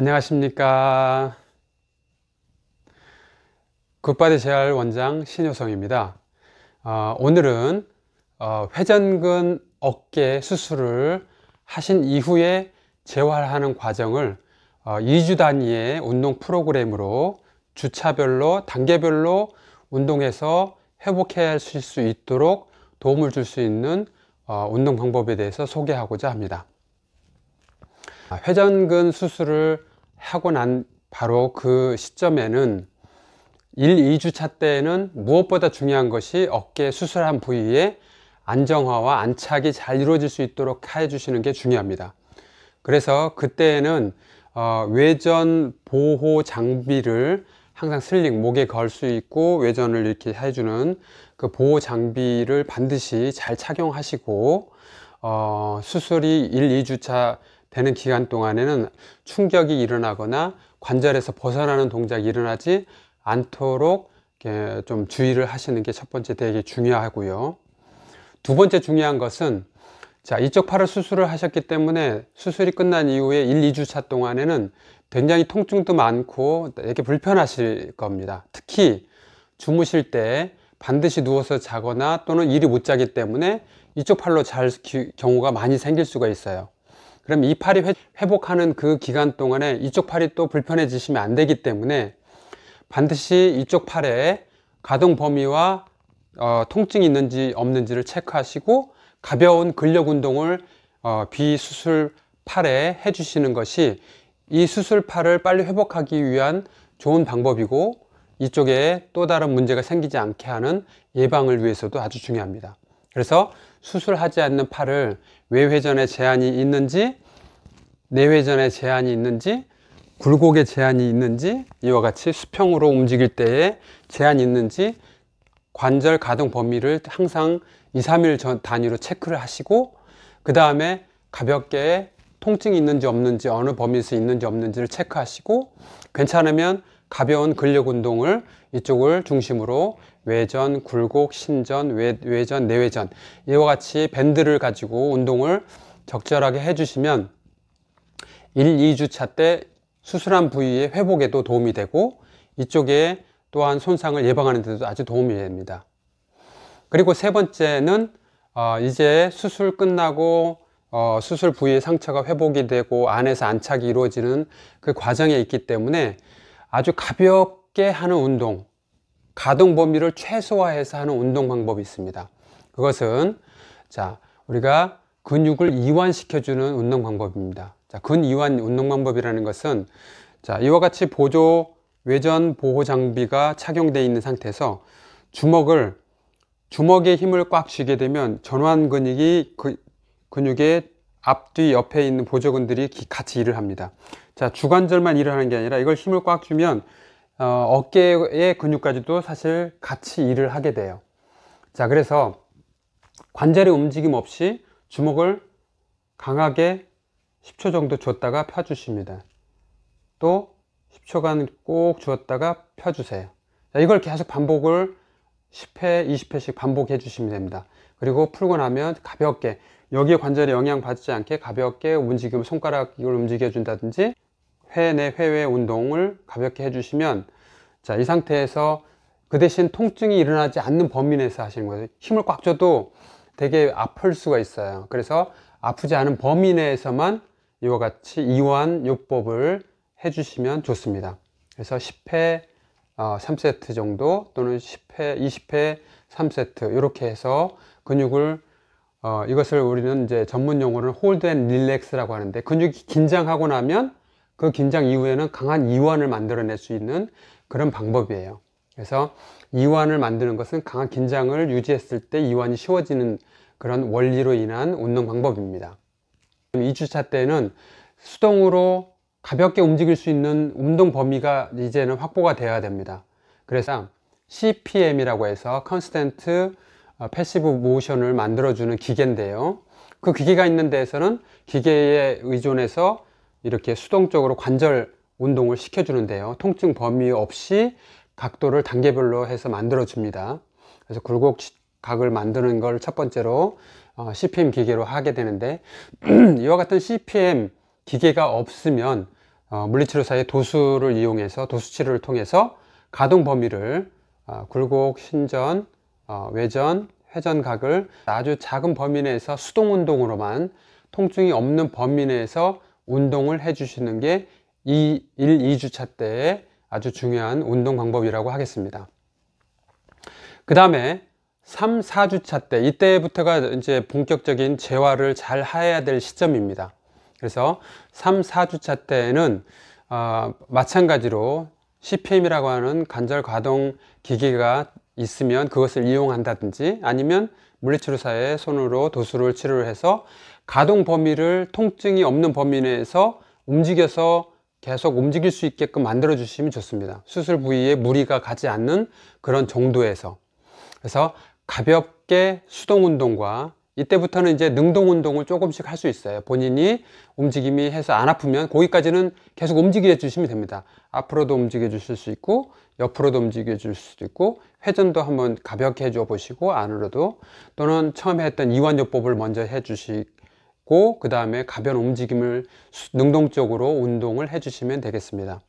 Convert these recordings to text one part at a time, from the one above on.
안녕하십니까. 굿바디 재활 원장 신효성입니다. 오늘은 회전근 어깨 수술을 하신 이후에 재활하는 과정을 2주 단위의 운동 프로그램으로 주차별로 단계별로 운동해서 회복하실 수 있도록 도움을 줄 수 있는 운동 방법에 대해서 소개하고자 합니다. 회전근 수술을 하고 난 바로 그 시점에는 1, 2주차 때에는 무엇보다 중요한 것이 어깨 수술한 부위의 안정화와 안착이 잘 이루어질 수 있도록 해주시는 게 중요합니다. 그래서 그때에는 외전 보호 장비를 항상 슬링 목에 걸 수 있고 외전을 이렇게 해주는 그 보호 장비를 반드시 잘 착용하시고 수술이 1, 2주차 되는 기간 동안에는 충격이 일어나거나 관절에서 벗어나는 동작이 일어나지 않도록 좀 주의를 하시는 게 첫 번째 되게 중요하고요. 두 번째 중요한 것은 이쪽 팔을 수술을 하셨기 때문에 수술이 끝난 이후에 1, 2주차 동안에는 굉장히 통증도 많고 되게 불편하실 겁니다. 특히 주무실 때 반드시 누워서 자거나 또는 이리 못 자기 때문에 이쪽 팔로 잘 경우가 많이 생길 수가 있어요. 그럼 이 팔이 회복하는 그 기간 동안에 이쪽 팔이 또 불편해지시면 안 되기 때문에 반드시 이쪽 팔에 가동 범위와 통증이 있는지 없는지를 체크하시고 가벼운 근력 운동을 비수술 팔에 해주시는 것이 이 수술 팔을 빨리 회복하기 위한 좋은 방법이고 이쪽에 또 다른 문제가 생기지 않게 하는 예방을 위해서도 아주 중요합니다. 그래서 수술하지 않는 팔을 외회전에 제한이 있는지 내회전에 제한이 있는지 굴곡에 제한이 있는지 이와 같이 수평으로 움직일 때에 제한이 있는지 관절 가동 범위를 항상 2, 3일 단위로 체크를 하시고 그 다음에 가볍게 통증이 있는지 없는지 어느 범위에서 있는지 없는지를 체크하시고 괜찮으면 가벼운 근력 운동을 이쪽을 중심으로 외전, 굴곡, 신전, 외전, 내외전 이와 같이 밴드를 가지고 운동을 적절하게 해주시면 1, 2주차 때 수술한 부위의 회복에도 도움이 되고 이쪽에 또한 손상을 예방하는 데도 아주 도움이 됩니다. 그리고 세 번째는 이제 수술 끝나고 수술 부위의 상처가 회복이 되고 안에서 안착이 이루어지는 그 과정에 있기 때문에 아주 가볍게 하는 운동, 가동 범위를 최소화해서 하는 운동 방법이 있습니다. 그것은 우리가 근육을 이완시켜주는 운동 방법입니다. 근이완 운동 방법이라는 것은 이와 같이 보조 외전 보호 장비가 착용되어 있는 상태에서 주먹에 힘을 꽉 쥐게 되면 전완 근육이 근육의 앞뒤 옆에 있는 보조근들이 같이 일을 합니다. 주관절만 일을 하는 게 아니라 이걸 힘을 꽉 주면 어깨의 근육까지도 사실 같이 일을 하게 돼요. 그래서 관절의 움직임 없이 주먹을 강하게 10초 정도 줬다가 펴주십니다. 또 10초간 꼭 주었다가 펴주세요. 이걸 계속 반복을 10회, 20회씩 반복해 주시면 됩니다. 그리고 풀고 나면 가볍게 여기에 관절에 영향 받지 않게 가볍게 움직이면 손가락을 움직여 준다든지 회내 회외 운동을 가볍게 해주시면 이 상태에서 그 대신 통증이 일어나지 않는 범위 내에서 하시는 거예요. 힘을 꽉 줘도 되게 아플 수가 있어요. 그래서 아프지 않은 범위 내에서만 이와 같이 이완 요법을 해주시면 좋습니다. 그래서 10회 3세트 정도 또는 10회, 20회 3세트 이렇게 해서 근육을 이것을 우리는 이제 전문 용어로는 홀드 앤 릴렉스라고 하는데 근육이 긴장하고 나면 그 긴장 이후에는 강한 이완을 만들어낼 수 있는 그런 방법이에요. 그래서 이완을 만드는 것은 강한 긴장을 유지했을 때 이완이 쉬워지는 그런 원리로 인한 운동 방법입니다. 2주차 때는 수동으로 가볍게 움직일 수 있는 운동 범위가 이제는 확보가 되어야 됩니다. 그래서 CPM이라고 해서 Constant Passive Motion을 만들어주는 기계인데요. 그 기계가 있는 데에서는 기계에 의존해서 이렇게 수동적으로 관절 운동을 시켜주는데요. 통증 범위 없이 각도를 단계별로 해서 만들어줍니다. 그래서 굴곡각을 만드는 걸 첫 번째로 CPM 기계로 하게 되는데 이와 같은 CPM 기계가 없으면 물리치료사의 도수를 이용해서 도수치료를 통해서 가동 범위를 굴곡, 신전, 외전, 회전각을 아주 작은 범위 내에서 수동 운동으로만 통증이 없는 범위 내에서 운동을 해 주시는 게 1, 2주차 때의 아주 중요한 운동 방법이라고 하겠습니다. 그 다음에 3, 4주차 때, 이때부터가 이제 본격적인 재활을 잘 해야 될 시점입니다. 그래서 3, 4주차 때에는 마찬가지로 CPM이라고 하는 관절 가동 기계가 있으면 그것을 이용한다든지, 아니면 물리치료사의 손으로 도수를 치료를 해서 가동 범위를 통증이 없는 범위 내에서 움직여서 계속 움직일 수 있게끔 만들어 주시면 좋습니다. 수술 부위에 무리가 가지 않는 그런 정도에서. 그래서 가볍게 수동 운동과, 이때부터는 이제 능동 운동을 조금씩 할 수 있어요. 본인이 움직임이 해서 안 아프면 거기까지는 계속 움직여 주시면 됩니다. 앞으로도 움직여 주실 수 있고, 옆으로도 움직여 줄 수도 있고, 회전도 한번 가볍게 해줘 보시고, 안으로도, 또는 처음에 했던 이완요법을 먼저 해 주시고, 그 다음에 가벼운 움직임을 능동적으로 운동을 해 주시면 되겠습니다.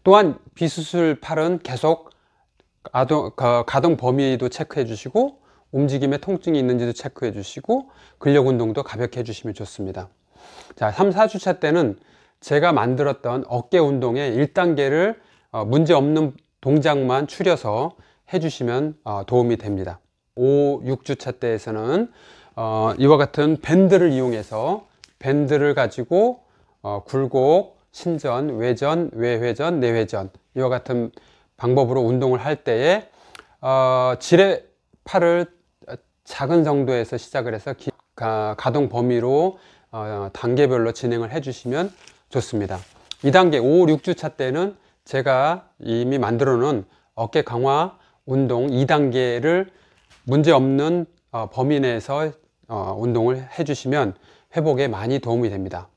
또한 비수술 팔은 계속 가동 범위도 체크해 주시고, 움직임에 통증이 있는지도 체크해 주시고, 근력 운동도 가볍게 해 주시면 좋습니다. 자, 3, 4주차 때는 제가 만들었던 어깨 운동의 1단계를 문제없는 동작만 추려서 해 주시면 도움이 됩니다. 5, 6주차 때에서는 이와 같은 밴드를 이용해서, 밴드를 가지고 굴곡, 신전, 외전, 외회전, 내회전, 이와 같은 방법으로 운동을 할 때에 지뢰 팔을 작은 정도에서 시작을 해서 가동 범위로 단계별로 진행을 해 주시면 좋습니다. 2단계 5, 6주차 때는 제가 이미 만들어 놓은 어깨 강화 운동 2단계를 문제없는 범위 내에서 운동을 해 주시면 회복에 많이 도움이 됩니다.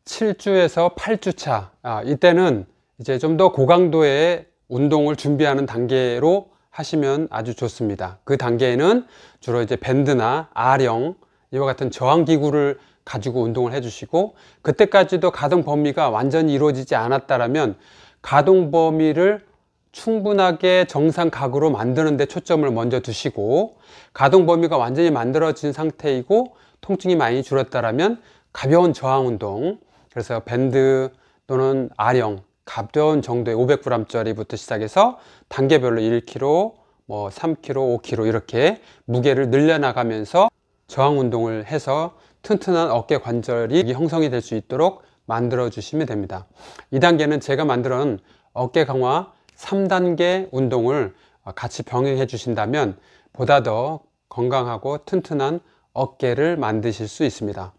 7주에서 8주차, 이때는 이제 좀 더 고강도의 운동을 준비하는 단계로 하시면 아주 좋습니다. 그 단계에는 주로 이제 밴드나 R형, 이와 같은 저항기구를 가지고 운동을 해 주시고, 그때까지도 가동 범위가 완전히 이루어지지 않았다면 가동 범위를 충분하게 정상 각으로 만드는 데 초점을 먼저 두시고, 가동 범위가 완전히 만들어진 상태이고 통증이 많이 줄었다면 가벼운 저항 운동, 그래서 밴드 또는 R형 가벼운 정도의 500g짜리부터 시작해서 단계별로 1kg, 뭐 3kg, 5kg 이렇게 무게를 늘려나가면서 저항 운동을 해서 튼튼한 어깨 관절이 형성이 될 수 있도록 만들어 주시면 됩니다. 2단계는 제가 만들어 놓은 어깨 강화 3단계 운동을 같이 병행해 주신다면 보다 더 건강하고 튼튼한 어깨를 만드실 수 있습니다.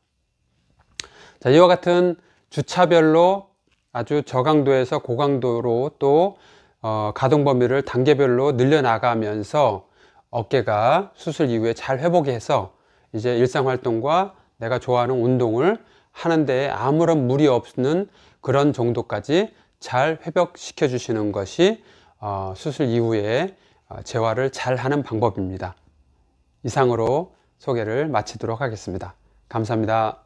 자, 이와 같은 주차별로 아주 저강도에서 고강도로 또 가동 범위를 단계별로 늘려나가면서 어깨가 수술 이후에 잘 회복해서 이제 일상활동과 내가 좋아하는 운동을 하는데 아무런 무리 없는 그런 정도까지 잘 회복시켜 주시는 것이 수술 이후에 재활을 잘 하는 방법입니다. 이상으로 소개를 마치도록 하겠습니다. 감사합니다.